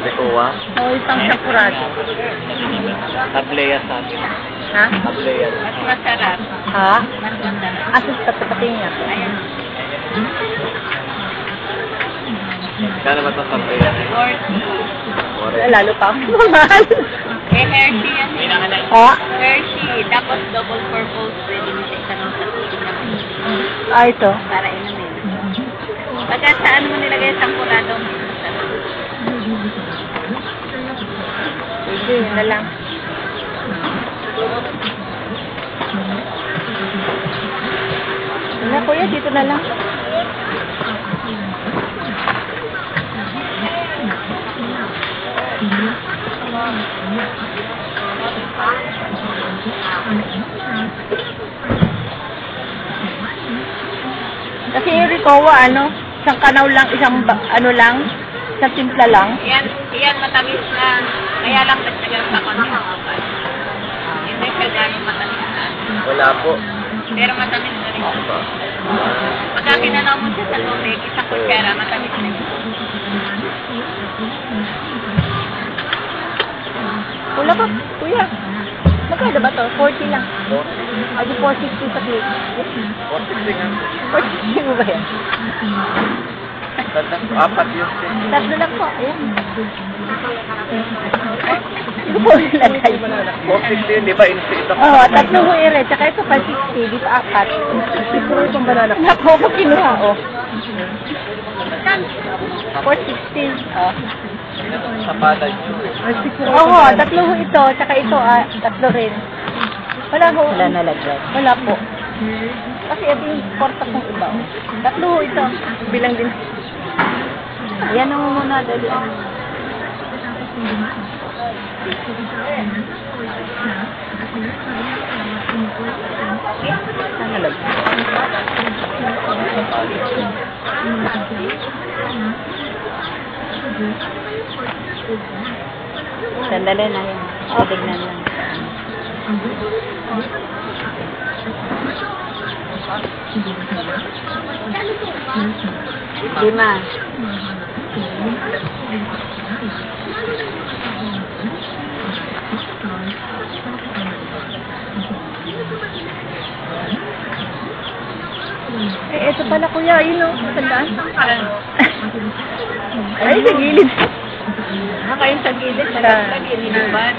Likuwa? Oo, isang sakurado. Tableya sa akin. Ha? Tableya. Mas masarap. Ha? Mas masarap. Asus ka pati niya. Ayan. Kano ba ito tableya? 40. Lalo pa ako mahal. Eh, Hershey yan. Ha? Hershey. Tapos double purpose. Pwede mo siya itanong sa tubig naman. Ah, ito. Para inumin. Pagka saan mo nilagay sa kurado, masarap. Sige, yun na lang. Wala, kuya, dito na lang. Kasi yung Ricoa, isang kanaw lang, isang timpla lang. Yan matamis na. Kaya lang nagtagal sa konti ng kapal. Hindi siya gano'ng matamis na. Wala po. Pero matamis na rin. Pagka kinanaw mo siya sa tubig, isang kutsara, matamis na rin. Wala pa, kuya. Magkano ba to? 40 lang. Ay, 460 sa plate. 460 nga. 460 mo ba yan? Apat yun. Tatlo lang po. Ayan. Ito po nilagay. 460 yun, di ba? Ito. Oo, tatlo ho ere. Tsaka ito pa 60. Dito apat. Siguro itong banana. Naku, ako kinuha. Oh. 460. Oh. Sapada yun. Oo, tatlo ho ito. Tsaka ito, tatlo rin. Wala ho. Wala nalagay. Wala po. Kasi ito yung porta kong iba. Oh. Tatlo ho ito. Bilang din. Yan ang muna dali. Saan nalagay? Sandali na yun. Tignan lang. Lima. Ito pala kuya, yun o. Matandaan. Ay, sa gilid. Kayo sa gilid, nalaglag yun, iniban.